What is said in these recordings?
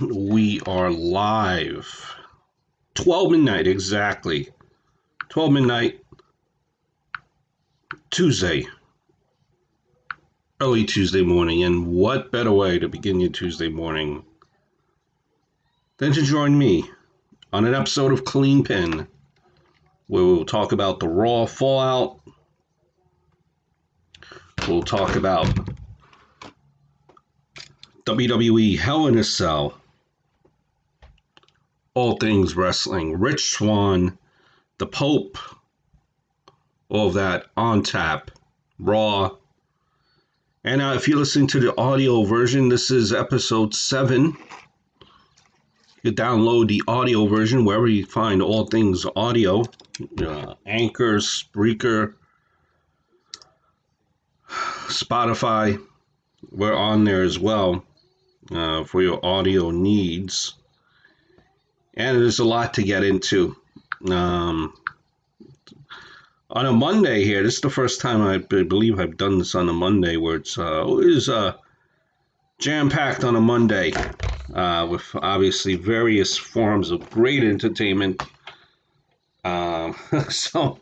We are live. 12 midnight, exactly. 12 midnight, Tuesday. Early Tuesday morning. And what better way to begin your Tuesday morning than to join me on an episode of Cleanpin, where we'll talk about the Raw fallout. We'll talk about WWE Hell in a Cell. All things wrestling. Rich Swann, the Pope, all of that on tap. Raw. And if you're listening to the audio version, this is episode 7. You can download the audio version wherever you find all things audio. Anchor, Spreaker, Spotify. We're on there as well for your audio needs. And there's a lot to get into. On a Monday here, this is the first time I believe I've done this on a Monday where it's always jam-packed on a Monday with obviously various forms of great entertainment. So,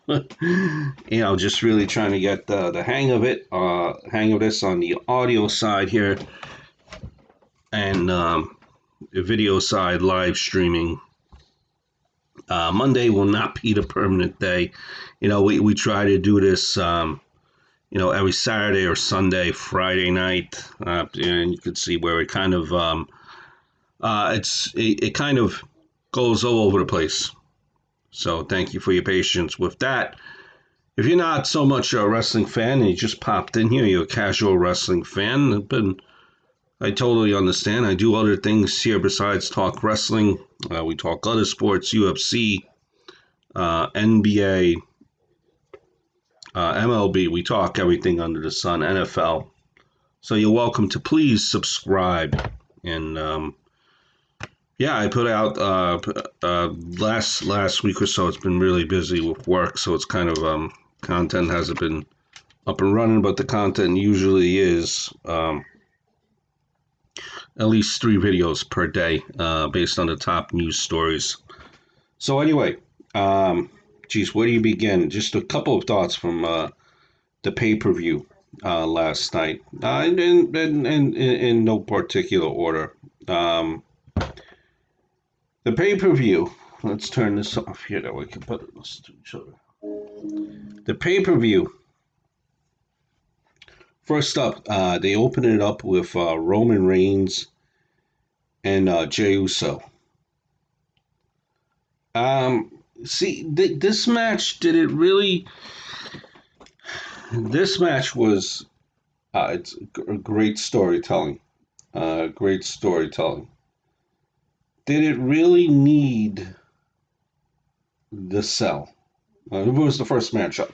just really trying to get the hang of it, hang of this on the audio side here and the video side, live streaming. Monday will not be the permanent day. We try to do this, every Saturday or Sunday, Friday night, and you can see where it kind of, it kind of goes all over the place. So thank you for your patience with that. If you're not so much a wrestling fan and you just popped in here, you're a casual wrestling fan, I totally understand. I do other things here besides talk wrestling. We talk other sports, UFC, NBA, MLB. We talk everything under the sun, NFL. So you're welcome to please subscribe. And I put out last week or so. It's been really busy with work, so it's kind of content hasn't been up and running, but the content usually is. At least 3 videos per day based on the top news stories. So anyway, where do you begin? Just a couple of thoughts from the pay-per-view last night, in no particular order. The pay-per-view, let's turn this off here that we can put it next to each other. The pay-per-view, first up, they opened it up with Roman Reigns and Jey Uso. This match, did it really... This match was... it's great storytelling. Great storytelling. Did it really need the cell? It was the first matchup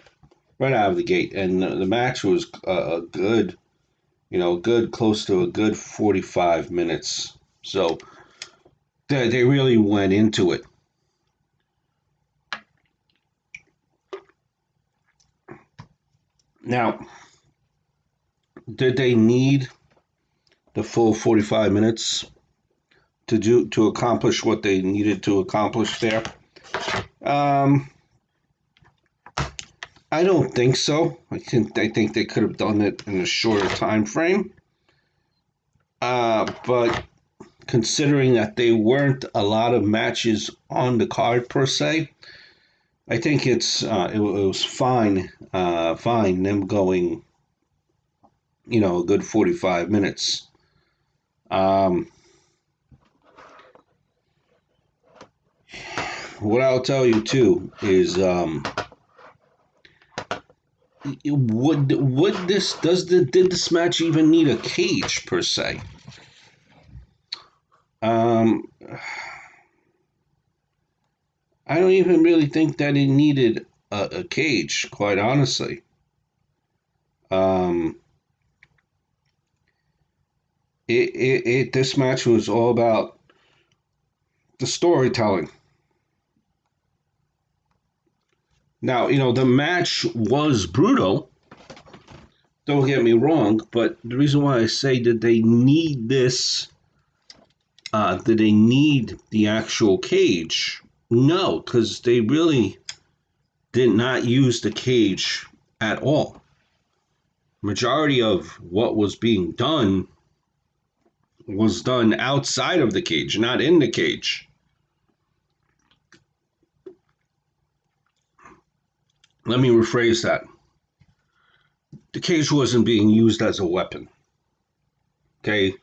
right out of the gate, and the match was good, close to a good 45 minutes. So they really went into it. Now, did they need the full 45 minutes to accomplish what they needed to accomplish there? I don't think so. I think they could have done it in a shorter time frame. But considering that there weren't a lot of matches on the card per se, I think it was fine. Fine them going, a good 45 minutes. What I'll tell you too is did this match even need a cage per se? I don't even really think that it needed a cage, quite honestly. This match was all about the storytelling. Now, the match was brutal. Don't get me wrong, but the reason why I say that they need this Did they need the actual cage? No, because they really did not use the cage at all. Majority of what was being done was done outside of the cage, not in the cage. Let me rephrase that. The cage wasn't being used as a weapon. Okay,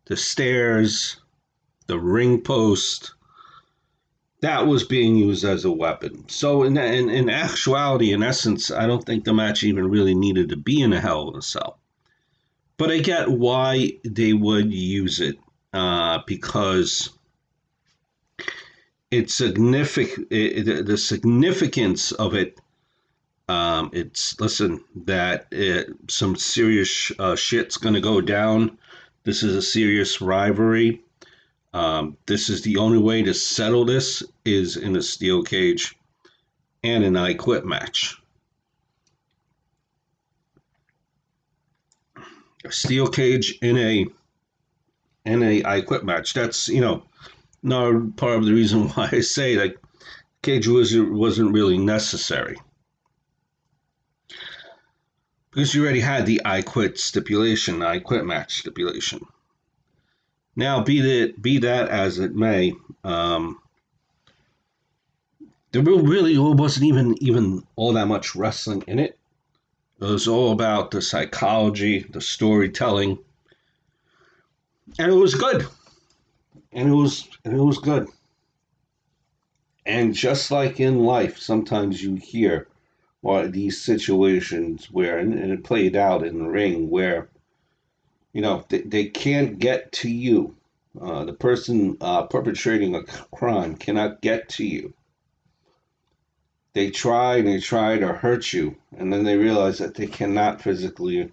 the stairs, the ring post, that was being used as a weapon. So in actuality, in essence, I don't think the match even really needed to be in a Hell in a Cell. But I get why they would use it, because it's significant. The significance of it. It's listen that some serious shit's gonna go down. This is a serious rivalry. This is the only way to settle this is in a steel cage and an I Quit match. A steel cage in a I Quit match. That's another part of the reason why I say that cage wasn't really necessary, because you already had the I Quit stipulation, I Quit match stipulation. Now, be that as it may, there really wasn't even all that much wrestling in it. It was all about the psychology, the storytelling, and it was good. And it was good. And just like in life, sometimes you hear these situations where, and it played out in the ring, where they can't get to you. The person perpetrating a crime cannot get to you. They try and they try to hurt you, and then they realize that they cannot physically.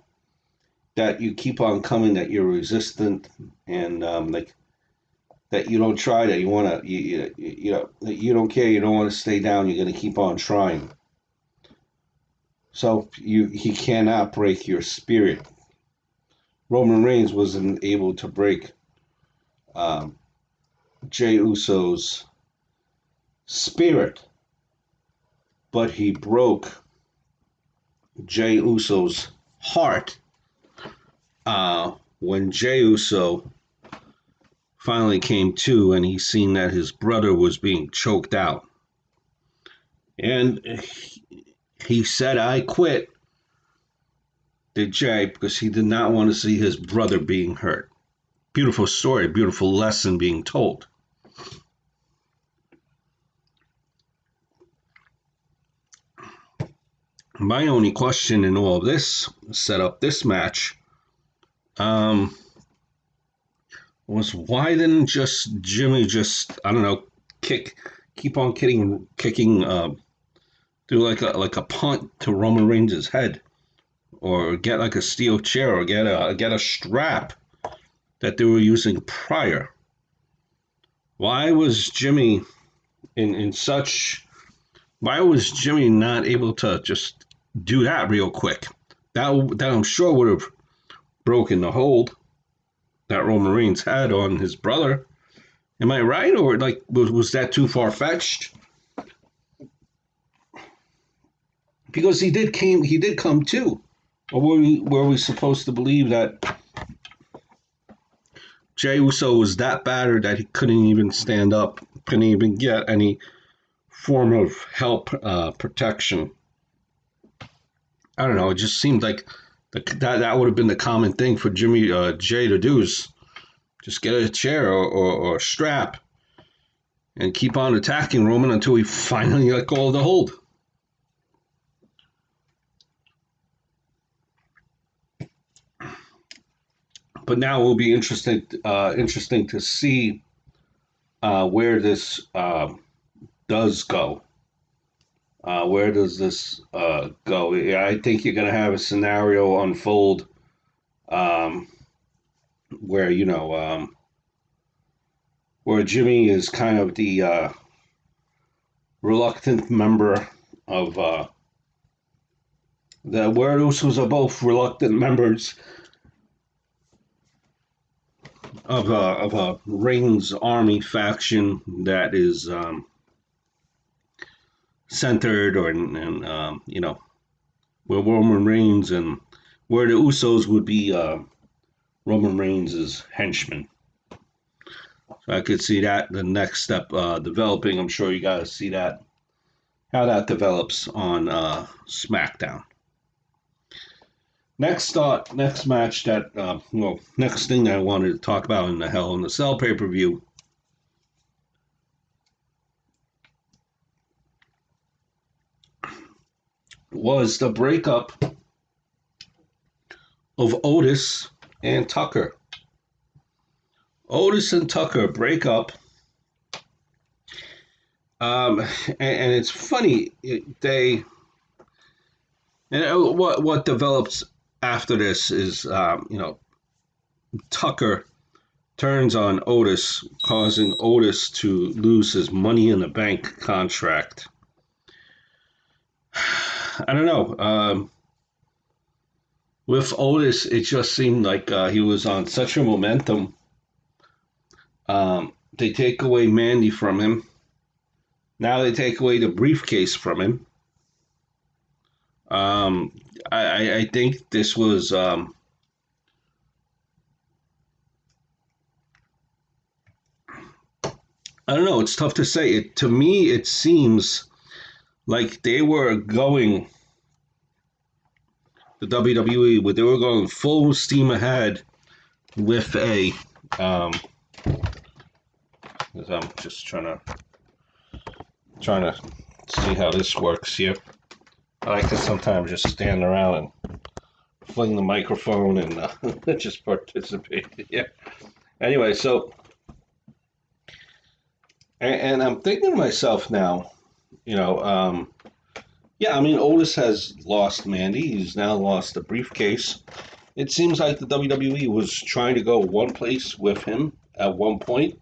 That you keep on coming, that you're resistant, and like that you don't try, that you want to, that you don't care, you don't want to stay down, you're going to keep on trying. So he cannot break your spirit. Roman Reigns wasn't able to break Jey Uso's spirit, but he broke Jey Uso's heart when Jey Uso finally came to and he seen that his brother was being choked out. And he said, I quit, did Jey, because he did not want to see his brother being hurt. Beautiful story, beautiful lesson being told. My only question in all of this, set up this match, was why didn't just Jimmy I don't know, keep on kicking, do like a punt to Roman Reigns' head, or get like a steel chair, or get a strap that they were using prior. Why was Jimmy in such? Why was Jimmy not able to just do that real quick? That I'm sure would have broken the hold that Roman Reigns had on his brother. Am I right, or like was that too far fetched? Because he did come too, or were we supposed to believe that Jey Uso was that battered that he couldn't even stand up, couldn't even get any form of help, protection? I don't know. It just seemed like that would have been the common thing for Jey to do, is just get a chair or a strap and keep on attacking Roman until he finally let go of the hold. But now it will be interesting to see where this does go. Where does this go? I think you're going to have a scenario unfold where where Jimmy is kind of the reluctant member of where those are both reluctant members of a Reigns Army faction that is centered or in where Roman Reigns and where the Usos would be Roman Reigns' henchmen. So I could see that the next step developing. I'm sure you guys see that how that develops on SmackDown. Next match that next thing I wanted to talk about in the Hell in the Cell pay-per-view was the breakup of Otis and Tucker. Otis and Tucker break up, and it's funny. What develops after this is Tucker turns on Otis, causing Otis to lose his Money in the Bank contract. I don't know. With Otis, it just seemed like he was on such a momentum. They take away Mandy from him. Now they take away the briefcase from him. I think this was I don't know. It's tough to say. To me, it seems like they were going the WWE, where they were going full steam ahead with a. I'm just trying to see how this works here. I like to sometimes just stand around and fling the microphone and just participate. Yeah. Anyway, so and I'm thinking to myself now, yeah, I mean Otis has lost Mandy. He's now lost the briefcase. It seems like the WWE was trying to go one place with him at one point,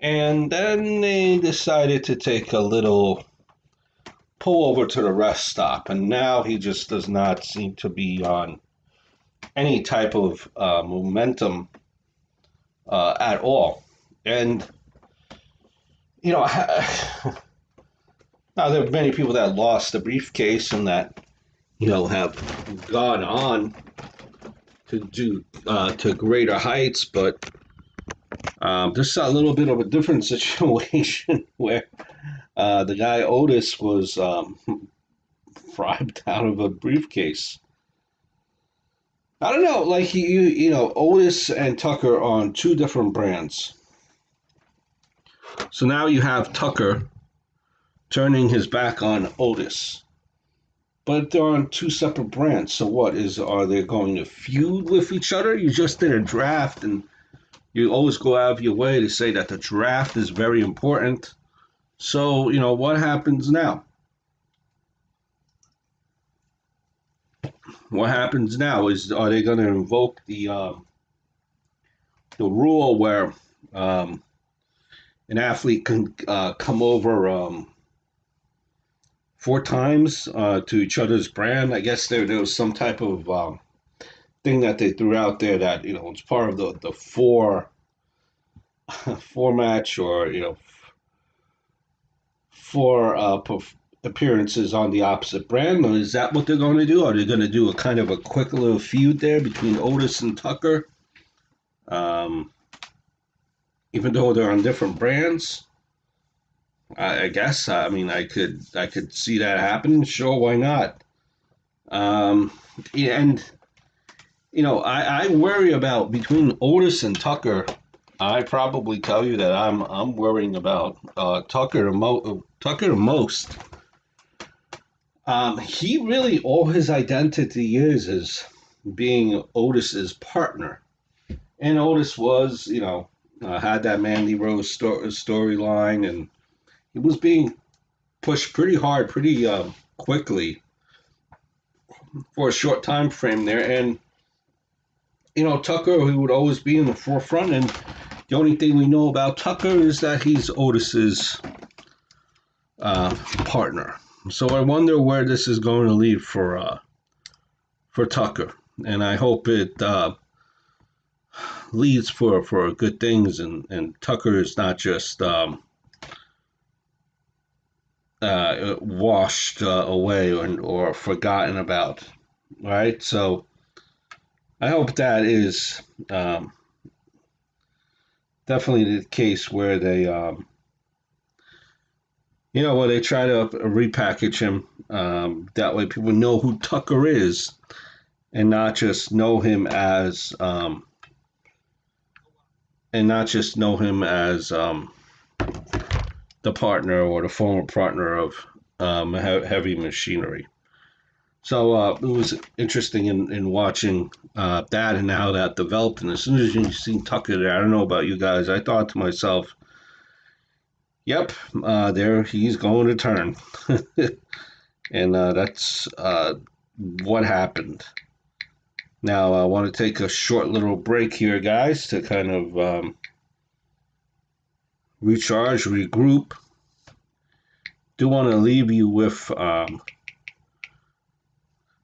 and then they decided to take a little pull over to the rest stop, and now he just does not seem to be on any type of momentum at all. And now there are many people that lost the briefcase and that have gone on to do to greater heights, but this is a little bit of a different situation where the guy Otis was bribed out of a briefcase. I don't know, like Otis and Tucker on two different brands. So now you have Tucker turning his back on Otis, but they're on two separate brands. So are they going to feud with each other? You just did a draft, and you always go out of your way to say that the draft is very important. So what happens now? What happens now is, are they going to invoke the rule where an athlete can come over 4 times to each other's brand? I guess there was some type of thing that they threw out there that it's part of the four match or four appearances on the opposite brand. Is that what they're going to do? Are they going to do a kind of a quick little feud there between Otis and Tucker? Even though they're on different brands, I guess. I mean, I could see that happening. Sure, why not? And I worry about between Otis and Tucker. I probably tell you that I'm worrying about Tucker the most. He really, all his identity is being Otis's partner, and Otis was had that Mandy Rose storyline, and he was being pushed pretty hard, pretty quickly for a short time frame there. And Tucker, he would always be in the forefront, and the only thing we know about Tucker is that he's Otis's partner. So I wonder where this is going to lead for Tucker, and I hope it leads for good things, and Tucker is not just washed away or forgotten about, right? So I hope that is definitely the case where they, where they try to repackage him. That way, people know who Tucker is, and not just know him as, the partner or the former partner of heavy machinery. So it was interesting in watching that and how that developed. And as soon as you seen Tucker there, I don't know about you guys, I thought to myself, "Yep, there he's going to turn," and that's what happened. Now I want to take a short little break here, guys, to kind of recharge, regroup. Do want to leave you with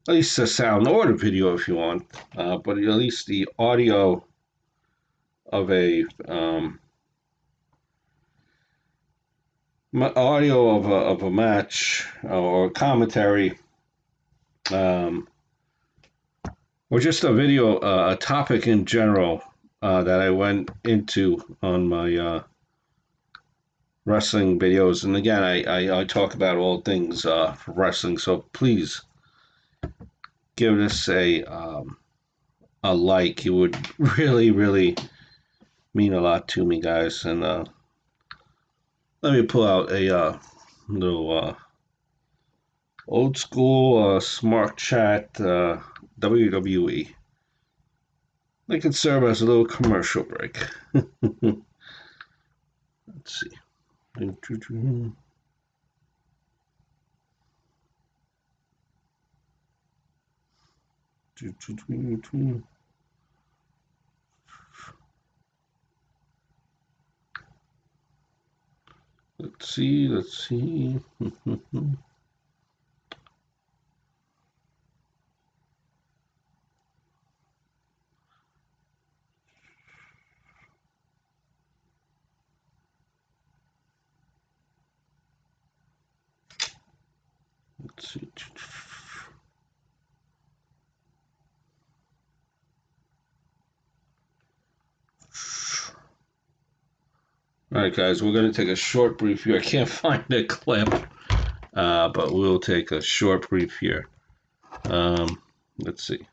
at least a sound or the video if you want, but at least the audio of a match or commentary, um, or just a video, a topic in general that I went into on my wrestling videos. And again, I talk about all things wrestling, so please give this a like. It would really, really mean a lot to me, guys. And let me pull out a little old school smart chat WWE. They could serve as a little commercial break. Let's see. Let's see. Let's see. Let's see. All right, guys, we're going to take a short brief here. I can't find the clip, but we'll take a short brief here. Let's see.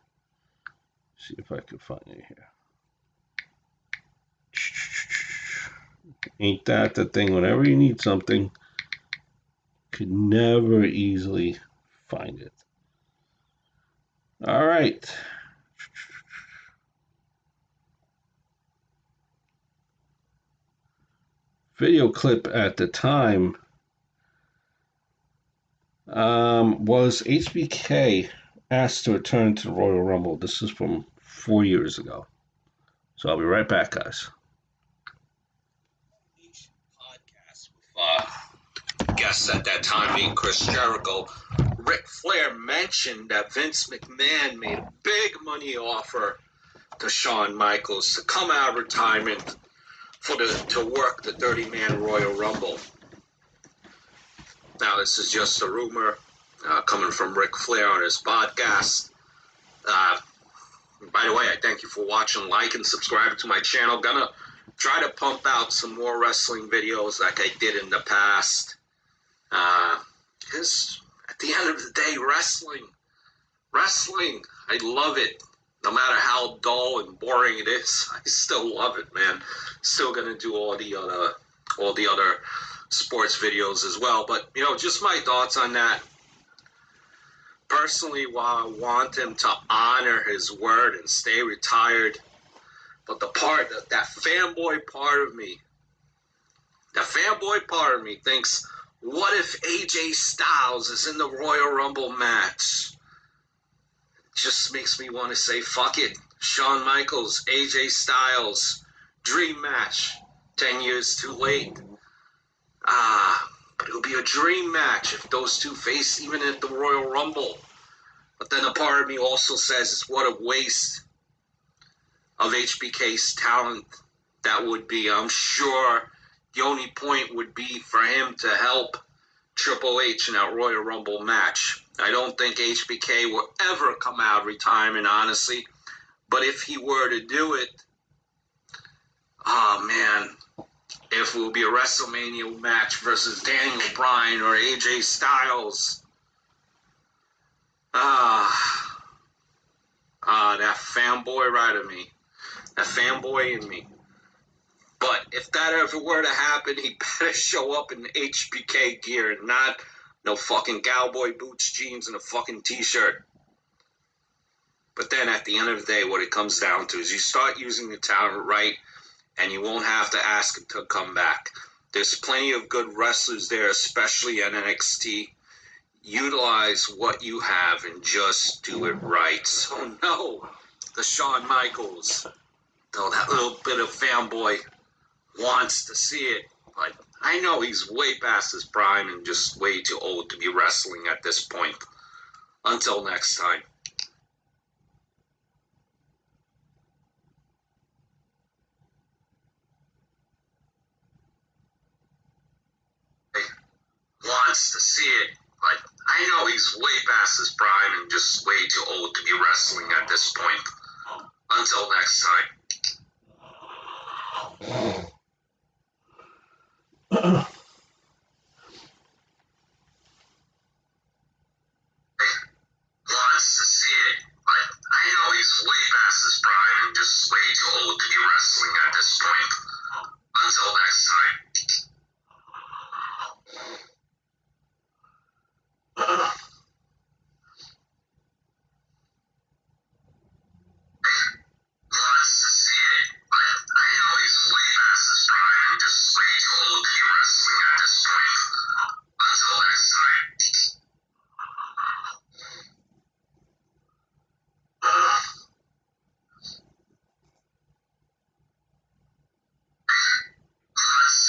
See if I can find it here. Ain't that the thing? Whenever you need something, could never easily find it. All right. Video clip at the time was HBK asked to return to the Royal Rumble. This is from 4 years ago. So I'll be right back, guys. Podcast with guests at that time being Chris Jericho. Ric Flair mentioned that Vince McMahon made a big money offer to Shawn Michaels to come out of retirement to work the 30-man Royal Rumble. Now, this is just a rumor coming from Ric Flair on his podcast. By the way, I thank you for watching, like, and subscribing to my channel. Gonna try to pump out some more wrestling videos like I did in the past. Because at the end of the day, wrestling, I love it. No matter how dull and boring it is, I still love it, man. Still gonna do all the other sports videos as well. But just my thoughts on that. Personally, while I want him to honor his word and stay retired, but that fanboy part of me thinks, what if AJ Styles is in the Royal Rumble match? Just makes me want to say, fuck it. Shawn Michaels, AJ Styles, dream match. 10 years too late. But it'll be a dream match if those two face even at the Royal Rumble. But then a part of me also says, it's what a waste of HBK's talent that would be. I'm sure the only point would be for him to help Triple H in that Royal Rumble match. I don't think HBK will ever come out of retirement, honestly. But if he were to do it, oh man, if it will be a WrestleMania match versus Daniel Bryan or AJ Styles, that fanboy right of me, that fanboy in me. But if that ever were to happen, he better show up in HBK gear and not no fucking cowboy boots, jeans, and a fucking t-shirt. But then at the end of the day, what it comes down to is you start using the talent right, and you won't have to ask him to come back. There's plenty of good wrestlers there, especially at NXT. Utilize what you have and just do it right. So no, the Shawn Michaels, though that little bit of fanboy wants to see it, but I know he's way past his prime and just way too old to be wrestling at this point. Until next time. Wants to see it, but I know he's way past his prime and just way too old to be wrestling at this point. Until next time. Wants to see it, but I know he's way past his prime and just way too old to be wrestling at this point. Until next time. Wants to see it, but I know he's way past his prime and just way too old to be wrestling at this point. Until next time. Wants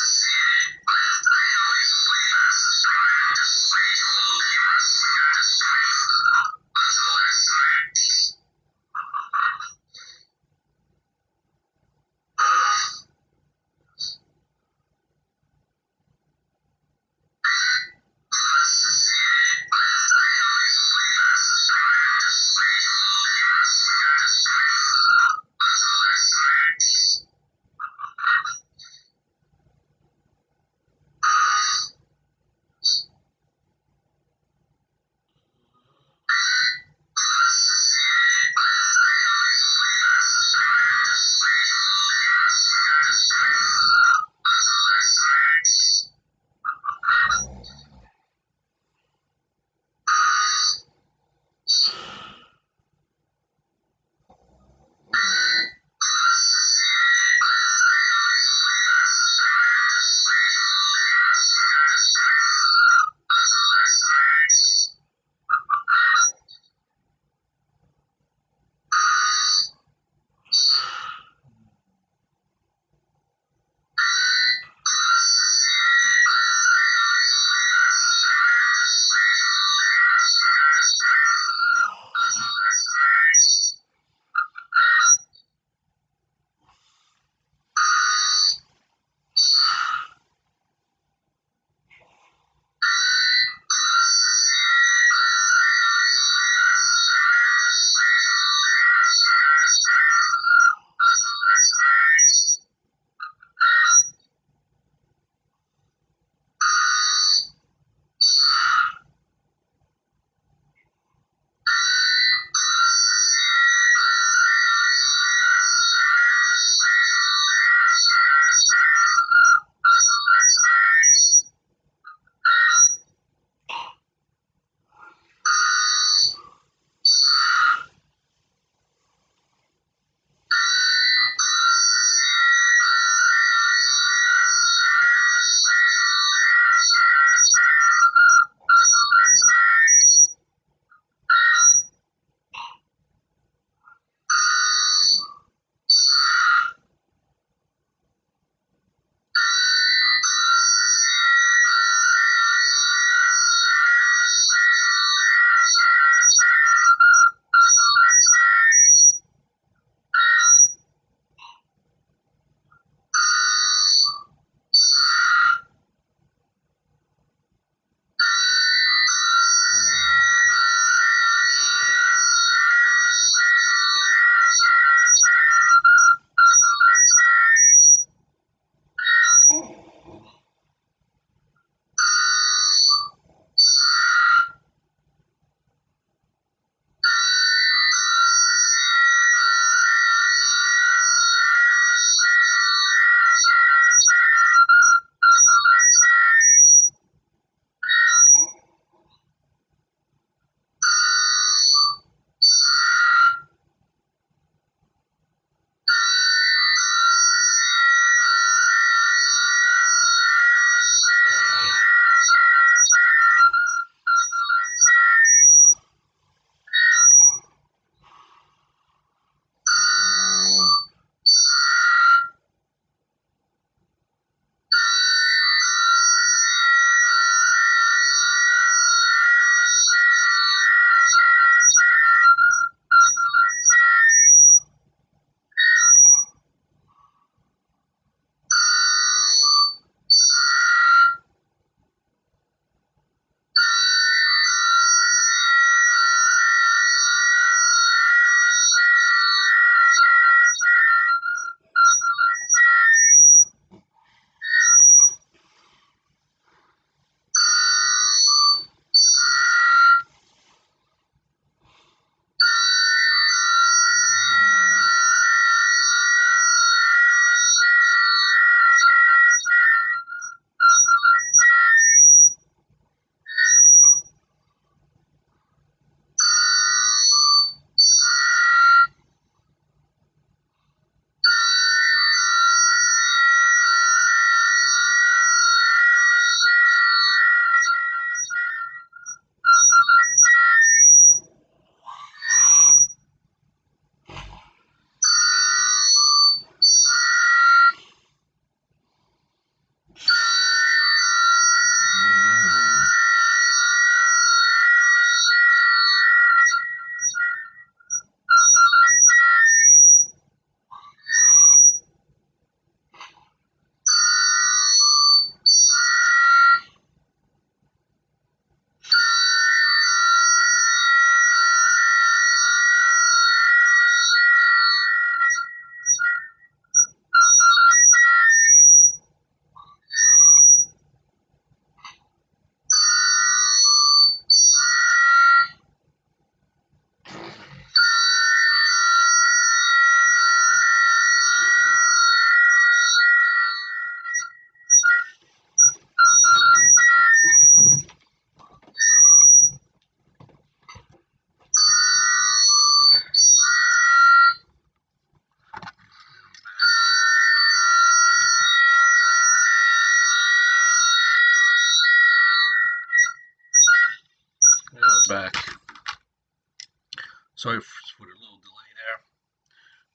Sorry for the little delay there,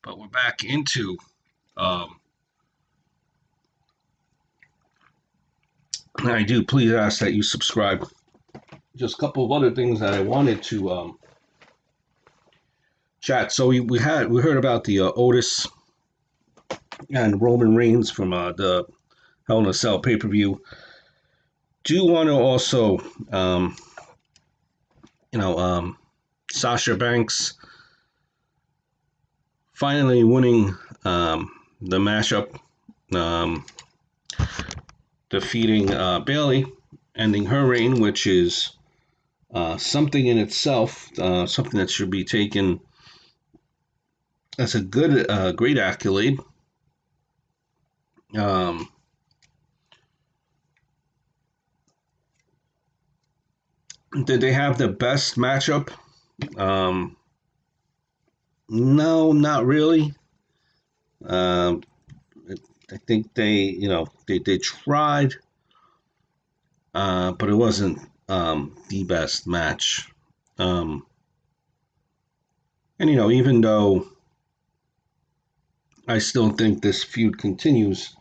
but we're back into. Um, I do please ask that you subscribe. Just a couple of other things that I wanted to chat. So we heard about the Otis and Roman Reigns from the Hell in a Cell pay per view. Do want to also, um, you know, Sasha Banks finally winning the matchup, um, defeating Bailey, ending her reign, which is something in itself, something that should be taken as a good, great accolade. Um, did they have the best matchup? Um, no, not really. Um, I think they tried, but it wasn't the best match. Um, and even though I still think this feud continues,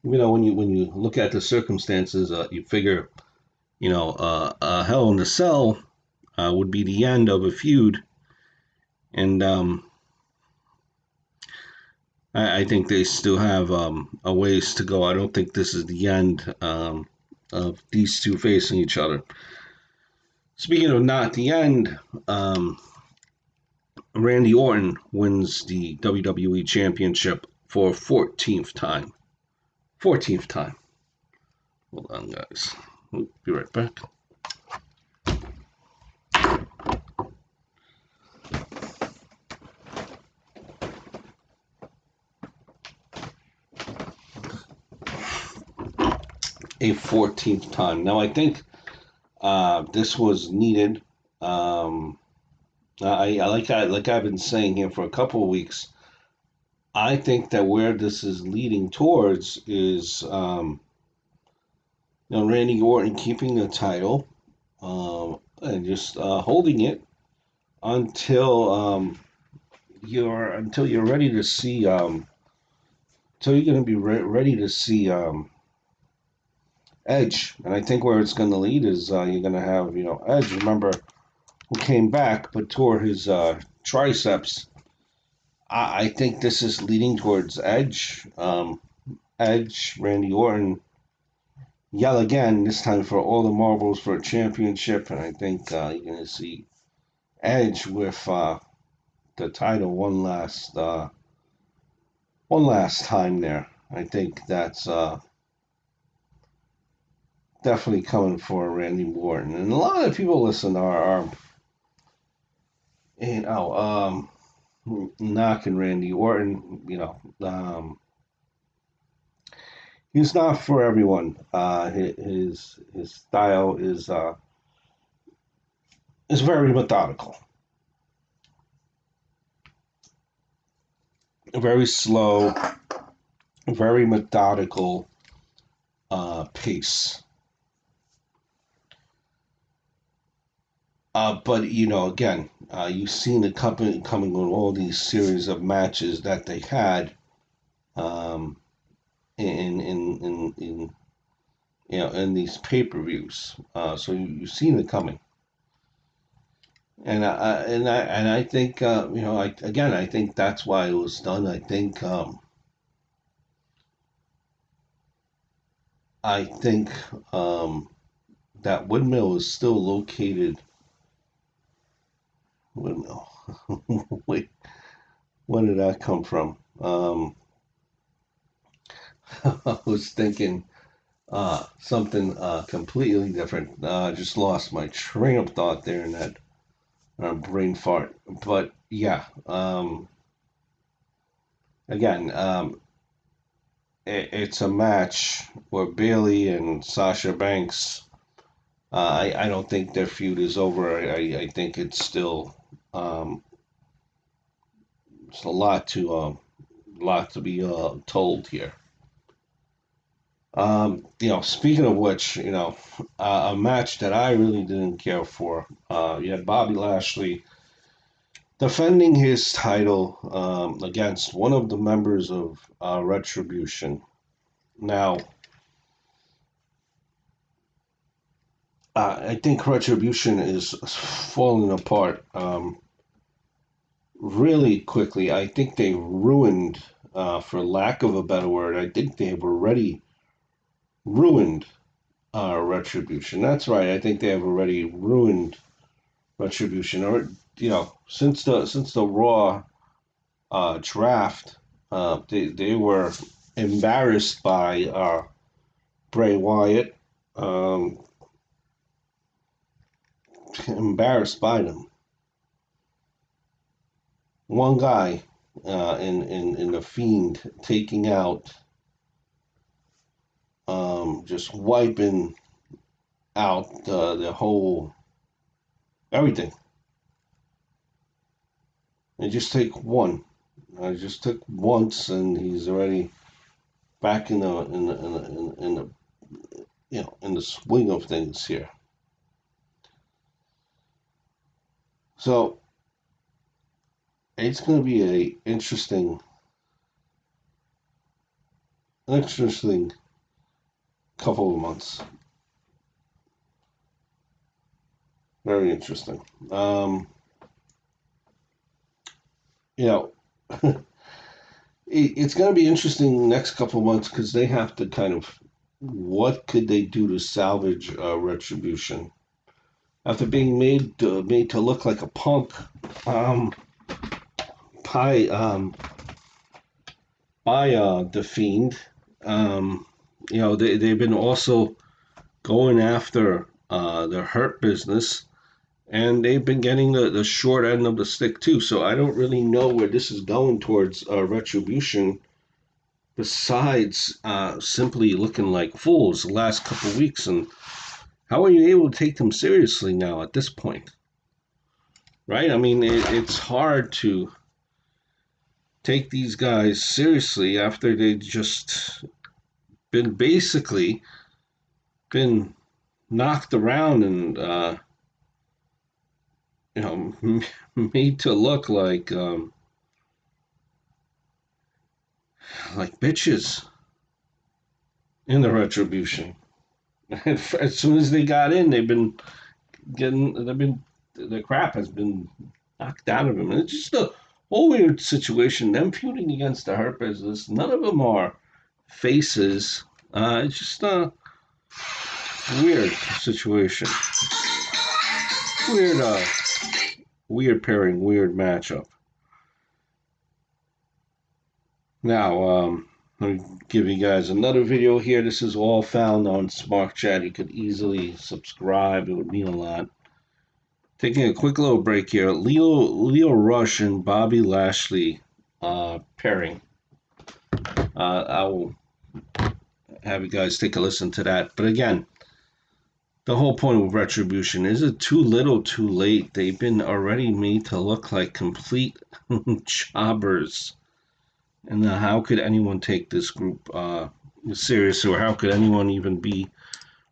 even though when you look at the circumstances, you figure Hell in the Cell would be the end of a feud, and I think they still have a ways to go. I don't think this is the end of these two facing each other. Speaking of not the end, Randy Orton wins the WWE Championship for 14th time. 14th time. Hold on, guys. We'll be right back. A 14th time. Now, I think this was needed. Like I've been saying here for a couple of weeks. I think that where this is leading towards is Randy Orton keeping the title and just holding it until you're ready to see until you're going to be ready to see Edge. And I think where it's going to lead is you're going to have Edge. Remember who came back but tore his triceps. I think this is leading towards Edge. Edge, Randy Orton, yell again, this time for all the marbles for a championship. And I think you're going to see Edge with the title one last time there. I think that's definitely coming for Randy Orton. And a lot of people listen are you know, knocking Randy Orton. He's not for everyone. His style is very methodical, very slow, very methodical pace. But again, you've seen the company coming with all these series of matches that they had um, in in these pay-per-views. So you've seen it coming, and I think I think that's why it was done. I think that windmill is still located. Windmill. Wait, where did that come from? I was thinking something completely different. Just lost my train of thought there in that brain fart. But yeah, again, it's a match where Bailey and Sasha Banks. I don't think their feud is over. I think it's still it's a lot to be told here. Speaking of which, a match that I really didn't care for. You had Bobby Lashley defending his title against one of the members of Retribution. Now, I think Retribution is falling apart really quickly. I think they ruined, for lack of a better word, I think they've already ruined Retribution. That's right. I think they have already ruined Retribution. Or since the Raw draft, they were embarrassed by Bray Wyatt. Um, embarrassed by them. One guy in the Fiend taking out, just wiping out the whole everything. It just take one. I just took once, and he's already back in the swing of things here. So it's going to be an interesting couple of months. Very interesting. You know, it's going to be interesting the next couple of months because they have to kind of what could they do to salvage Retribution after being made to look like a punk um, by the Fiend. They've been also going after the Hurt Business, and they've been getting the short end of the stick too. So I don't really know where this is going towards Retribution. Besides simply looking like fools the last couple of weeks, and how are you able to take them seriously now at this point? Right? I mean, it's hard to take these guys seriously after they just basically been knocked around and made to look like bitches in the Retribution. As soon as they got in, the crap has been knocked out of them, and it's just a whole weird situation. Them feuding against the Hurt Business, none of them are faces. It's just a weird situation. Weird, weird pairing, weird matchup. Now, let me give you guys another video here. This is all found on Smart Chat. You could easily subscribe. It would mean a lot. Taking a quick little break here. Leo Rush and Bobby Lashley pairing. I will have you guys take a listen to that. But again, the whole point of Retribution, is it too little too late? They've been already made to look like complete jobbers. And how could anyone take this group seriously, or how could anyone even be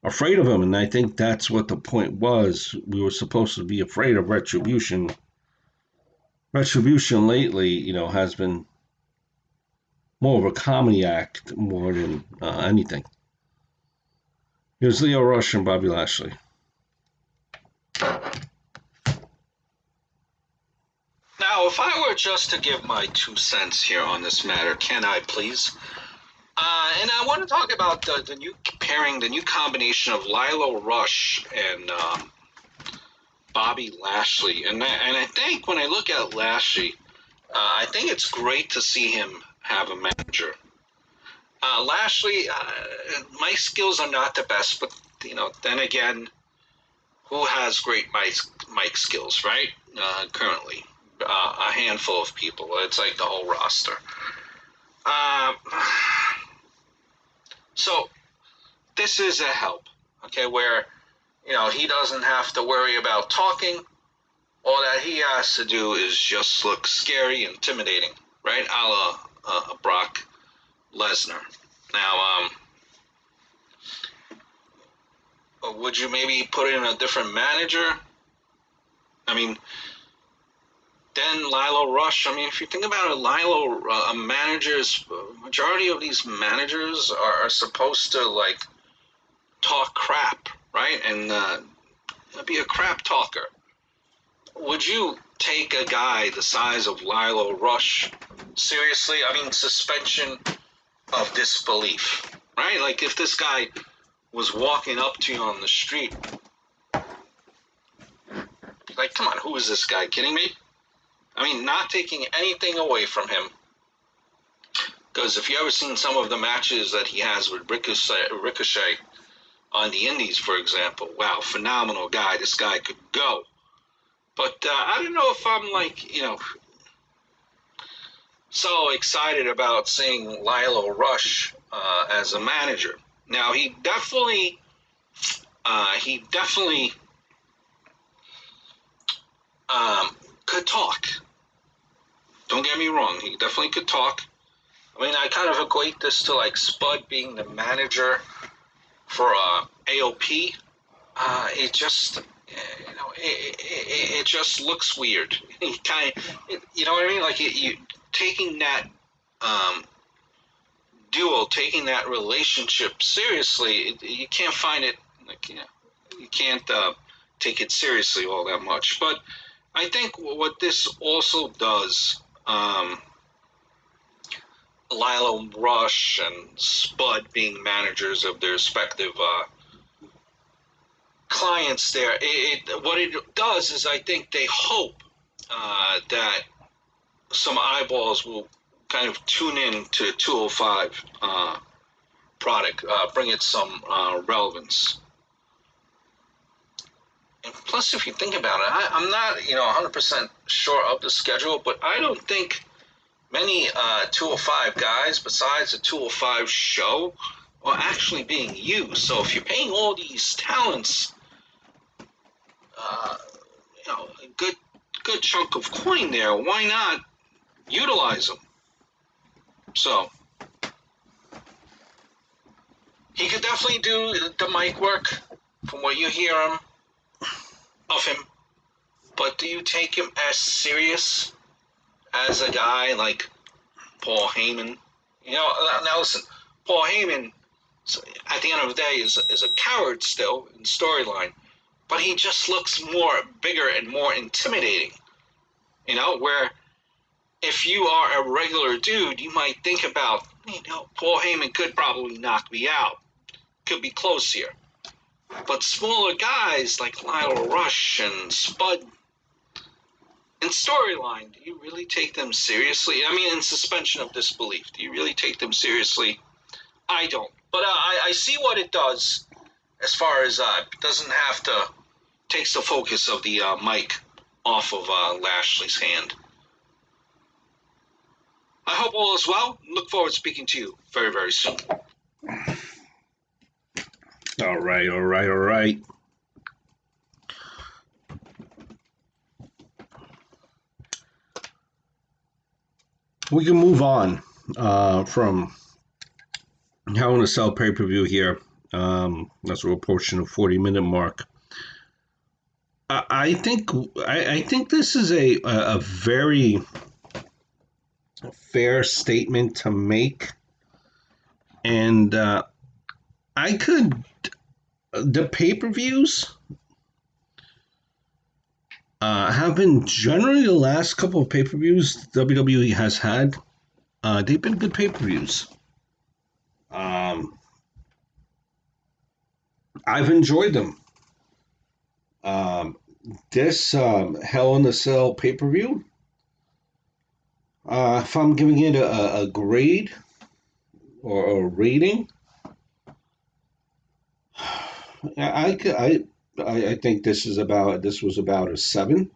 afraid of them? And I think that's what the point was. We were supposed to be afraid of Retribution. Retribution lately, has been more of a comedy act more than anything. Here's Leo Rush and Bobby Lashley. Now, if I were just to give my 2 cents here on this matter, can I please? And I want to talk about the new pairing, the new combination of Lilo Rush and Bobby Lashley. And I think when I look at Lashley, I think it's great to see him have a manager. Lashley, my skills are not the best, but then again, who has great mic skills, right? Currently, a handful of people. It's like the whole roster. So this is a help, okay? Where he doesn't have to worry about talking. All that he has to do is just look scary, intimidating, right? A la Brock Lesnar. Now, would you maybe put in a different manager? I mean, Then Lilo Rush. I mean, if you think about it, Lilo managers, majority of these managers are supposed to like talk crap, right? And be a crap talker. Would you take a guy the size of Lilo Rush seriously? I mean, suspension of disbelief, right? Like if this guy was walking up to you on the street, like, come on, who is this guy? Kidding me? I mean, not taking anything away from him. Because if you ever seen some of the matches that he has with Ricochet on the Indies, for example, wow, phenomenal guy. This guy could go. But I don't know if I'm like, so excited about seeing Lilo Rush as a manager. Now he definitely could talk. Don't get me wrong, he definitely could talk. I mean, I kind of equate this to like Spud being the manager for AOP. It just, it just looks weird. He kind of, you know what I mean? Like you taking that um, duo, taking that relationship seriously, you can't find it. Like you can't take it seriously all that much. But I think what this also does. Lilo Rush and Spud being managers of their respective clients there, what it does is I think they hope that some eyeballs will kind of tune in to 205 product, bring it some relevance. And plus, if you think about it, I'm not 100% sure of the schedule, but I don't think many 205 guys besides the 205 show are actually being used. So if you're paying all these talents, uh, a good chunk of coin there, why not utilize them? So he could definitely do the mic work from what you hear of him. But do you take him as serious as a guy like Paul Heyman? Now listen, Paul Heyman, at the end of the day, is a coward still in storyline, but he just looks more bigger and more intimidating. Where if you are a regular dude, you might think about, Paul Heyman could probably knock me out. Could be close here. But smaller guys like Lyle Rush and Spud in storyline, do you really take them seriously? I mean, in suspension of disbelief, do you really take them seriously? I don't. But I see what it does as far as it doesn't have to, takes the focus of the mic off of Lashley's hand. I hope all is well. Look forward to speaking to you very, very soon. All right. We can move on from Hell in a Cell pay-per-view here. That's we're approaching the 40-minute mark. I think this is a very fair statement to make, and the pay-per-views have been generally the last couple of pay-per-views WWE has had. They've been good pay-per-views. I've enjoyed them. This Hell in a Cell pay-per-view, if I'm giving it a grade or a rating, I think this was about a 7.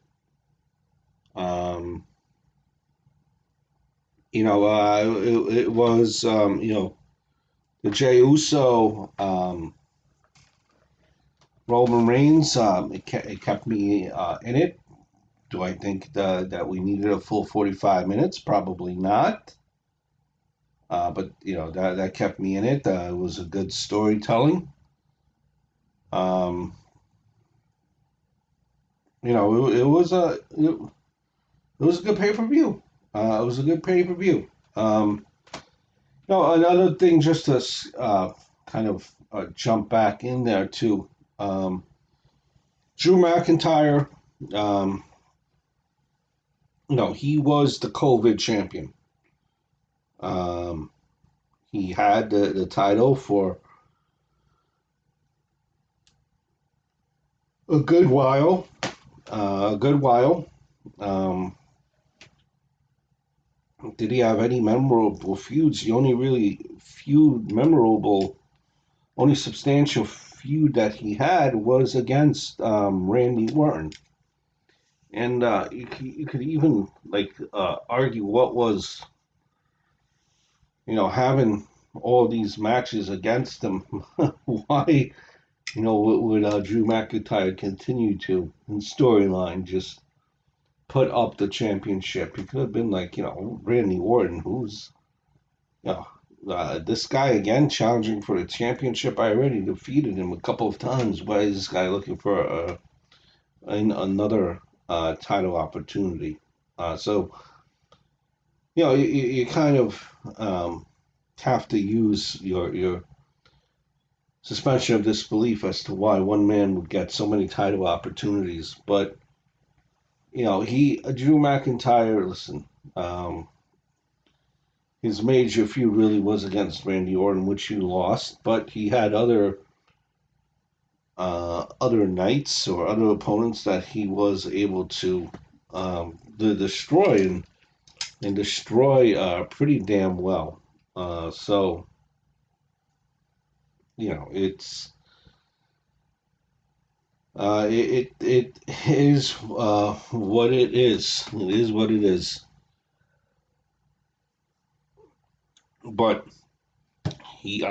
It was the Jey Uso Roman Reigns. It kept me in it. Do I think that we needed a full 45 minutes? Probably not. But that kept me in it. It was a good storytelling. It was it was a good pay-per-view. It was a good pay-per-view. No, another thing, just to kind of jump back in there too. Drew McIntyre, um, no, he was the COVID champion. Um, he had the title for a good while. A good while. Um, did he have any memorable feuds? The only really only substantial feud that he had was against Randy Orton. And you could even like argue what was, having all these matches against him. Why, would Drew McIntyre continue to, in storyline, just put up the championship? He could have been like, Randy Orton, who's, you know, this guy again challenging for the championship. I already defeated him a couple of times. Why is this guy looking for another title opportunity? So, you kind of have to use your suspension of disbelief as to why one man would get so many title opportunities. But Drew McIntyre. Listen, his major feud really was against Randy Orton, which he lost. But he had other knights or other opponents that he was able to destroy and destroy pretty damn well. So it's it is what it is. It is what it is. But he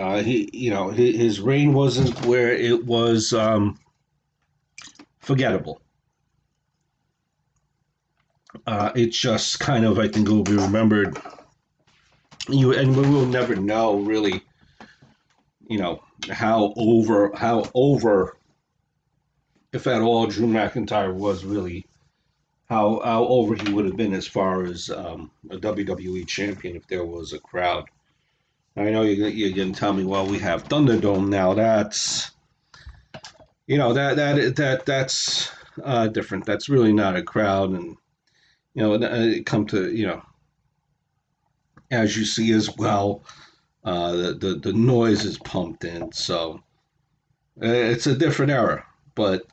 his reign wasn't where it was forgettable. It's just kind of, I think, it will be remembered. And we will never know really, how over, if at all, Drew McIntyre was really, how over he would have been as far as a WWE champion if there was a crowd. I know you're going to tell me, well, we have Thunderdome now. That's that's different. That's really not a crowd, and it come to as you see as well, the noise is pumped in, so it's a different era. But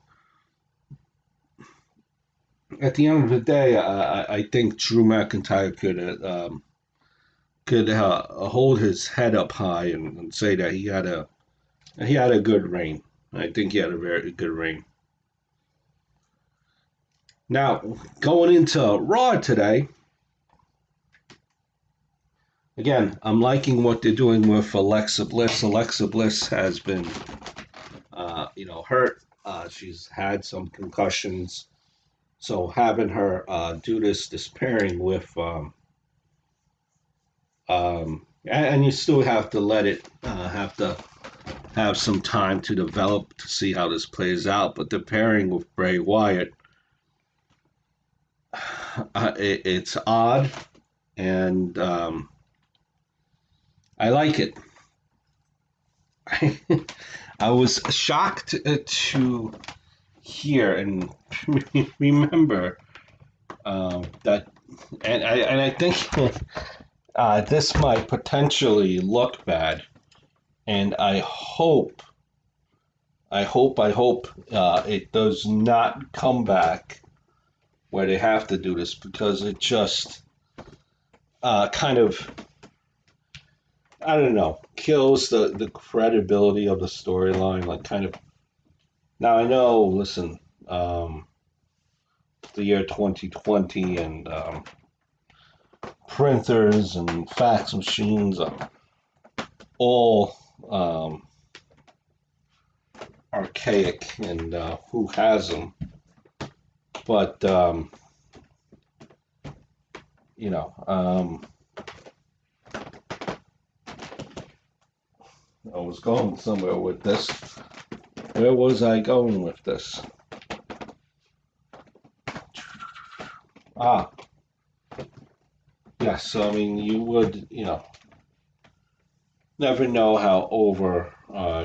at the end of the day, I think Drew McIntyre could hold his head up high and say that he had a good reign. I think he had a very good reign. Now, going into Raw today, again, I'm liking what they're doing with Alexa Bliss. Alexa Bliss has been, hurt. She's had some concussions, so having her do this pairing with, and you still have to let it have to have some time to develop to see how this plays out. But the pairing with Bray Wyatt, it's odd, and I like it. I was shocked to hear and remember that, and I think this might potentially look bad, and I hope it does not come back where they have to do this, because it just kind of, I don't know, kills the credibility of the storyline. Like, kind of. Now I know, listen, the year 2020 and printers and fax machines are all archaic, and who has them. But you know, I was going somewhere with this. Where was I going with this? Ah, yes, so I mean, you would, never know how over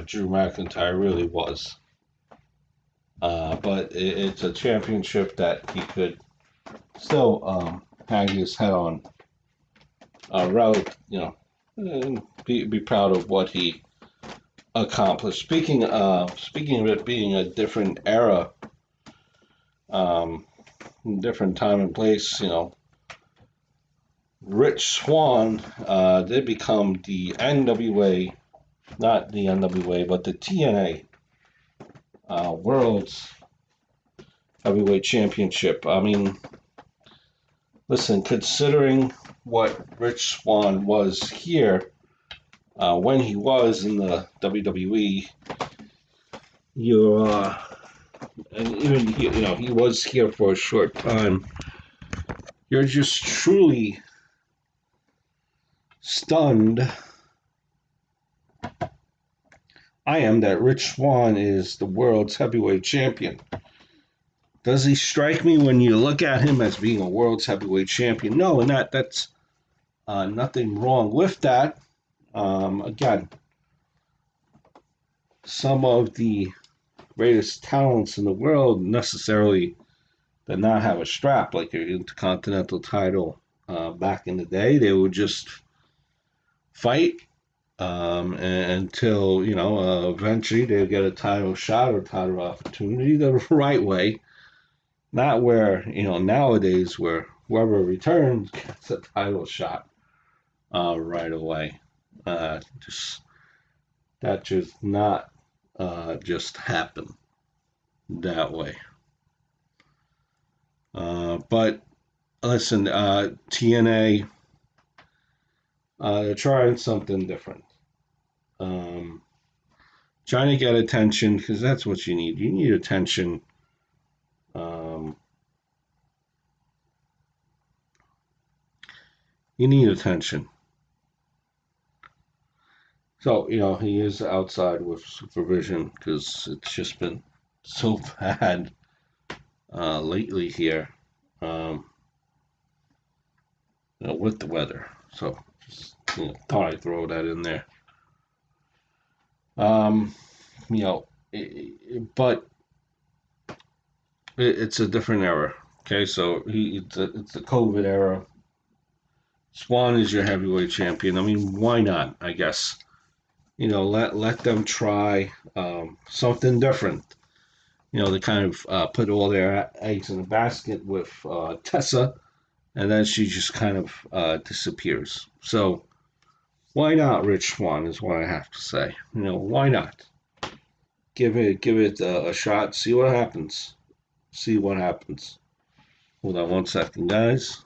Drew McIntyre really was. But it's a championship that he could still hang his head on, and be proud of what he accomplished. Speaking of it being a different era, um, different time and place, Rich Swann did become the NWA, not the NWA, but the TNA World's Heavyweight Championship. I mean, listen, considering what Rich Swann was here when he was in the WWE, you're, and even he was here for a short time. You're just truly stunned. I am that Rich Swann is the world's heavyweight champion. Does he strike me when you look at him as being a world's heavyweight champion? No, and that's nothing wrong with that. Again, some of the greatest talents in the world necessarily did not have a strap like your Intercontinental title back in the day. They would just fight until eventually they get a title shot or title opportunity the right way, not where nowadays where whoever returns gets a title shot right away. Just that just not just happen that way. But listen, TNA, they're trying something different. Um, Trying to get attention because that's what you need. You need attention. Um, you need attention. So he is outside with supervision because it's just been so bad lately here um, with the weather. So just thought I'd throw that in there. Um, you know, but it's a different era. Okay, so it's a COVID era. Swan is your heavyweight champion. I mean, why not? I guess let them try something different. They kind of put all their eggs in a basket with Tessa, and then she just kind of disappears. So why not Rich Swann is what I have to say. Why not? Give it a shot. See what happens. See what happens. Hold on one second, guys.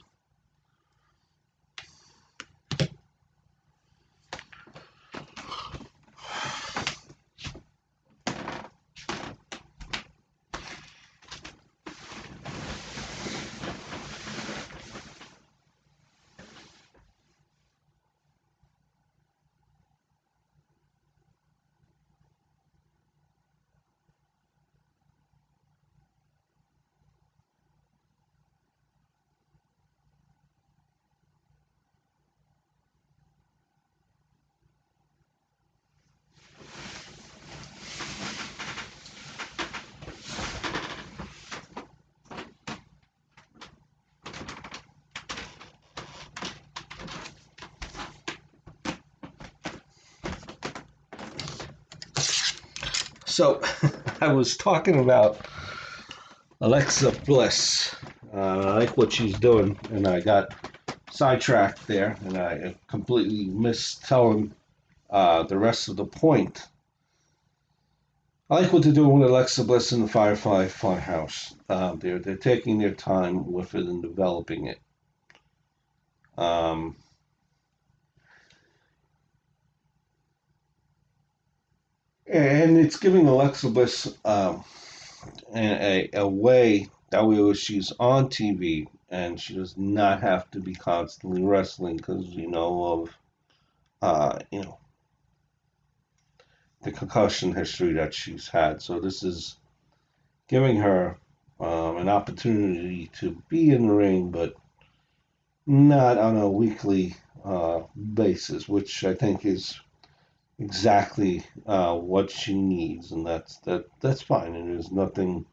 So I was talking about Alexa Bliss. I like what she's doing, and I got sidetracked there, and I completely missed telling the rest of the point. I like what they're doing with Alexa Bliss in the Firefly Funhouse. They're taking their time with it and developing it. Um, and it's giving Alexa Bliss a way that way she's on TV and she does not have to be constantly wrestling because of the concussion history that she's had. So this is giving her an opportunity to be in the ring, but not on a weekly basis, which I think is exactly what she needs, and that's fine, and there's nothing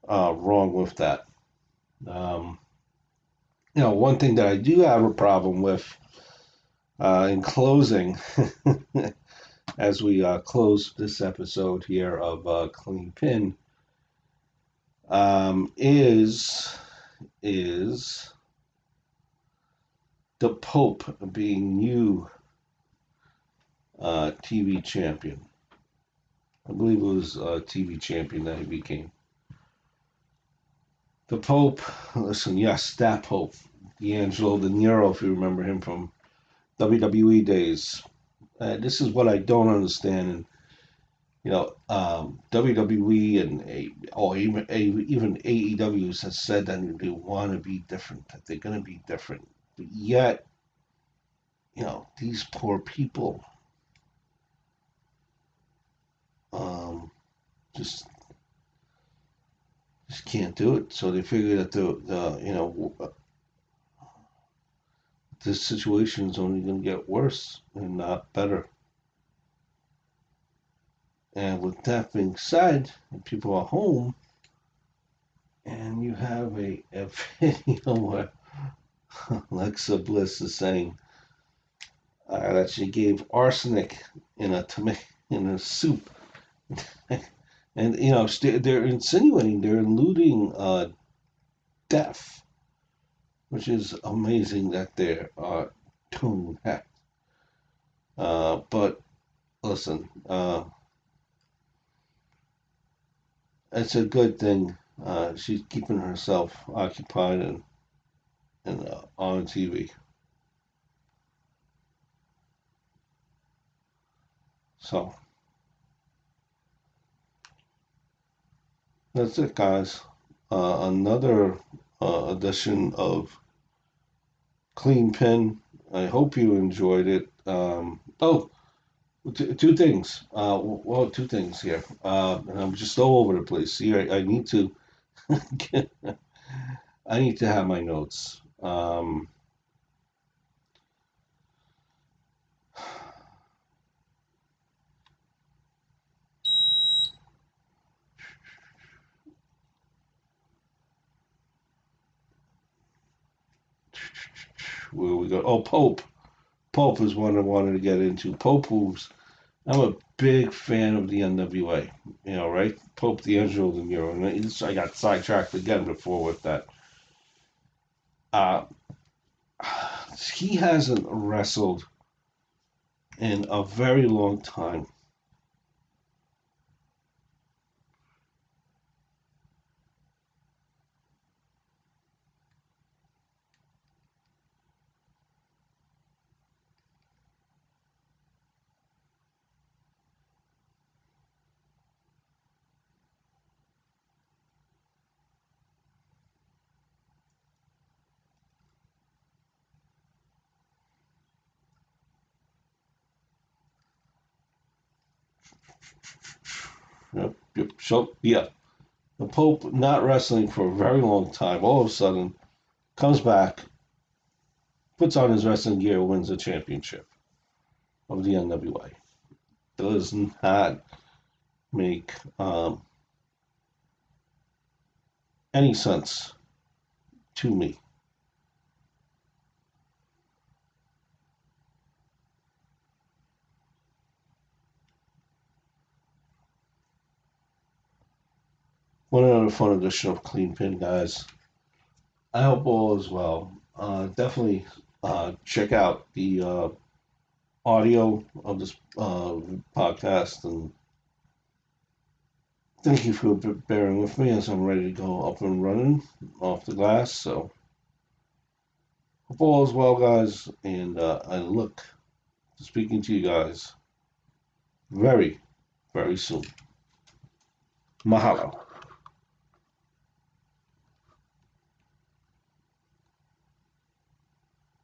wrong with that. Um, one thing that I do have a problem with in closing, as we close this episode here of Clean Pin, is the Pope being new TV champion. I believe it was TV champion that he became. The Pope, listen, yes, that Pope, D'Angelo De Niro, if you remember him from WWE days. This is what I don't understand. And WWE or even AEW has said that they want to be different, that they're going to be different. But yet, these poor people um, just just can't do it. So they figure that this situation is only going to get worse and not better. And with that being said, people are home, and you have a video where Alexa Bliss is saying that she gave arsenic in a soup, and they're insinuating, they're alluding death, which is amazing that they're doing that. But listen, it's a good thing. She's keeping herself occupied and on TV. So that's it, guys. Another edition of Clean Pin. I hope you enjoyed it. Two things. Well, two things here. And I'm just all over the place. See, I need to get, I need to have my notes. Where we go? Oh, Pope. Pope is one I wanted to get into. Pope moves. I'm a big fan of the NWA. Right? Pope D'Angelo De Niro. And I got sidetracked again before with that. Uh, he hasn't wrestled in a very long time. Yep, yep. So, yeah, the Pope not wrestling for a very long time. All of a sudden, comes back, puts on his wrestling gear, wins the championship of the NWA. Does not make any sense to me. One another fun edition of Clean Pin, guys. I hope all is well. Definitely check out the audio of this podcast, and thank you for bearing with me as I'm ready to go up and running off the glass. So, hope all is well, guys, and I look to speaking to you guys very, very soon. Mahalo.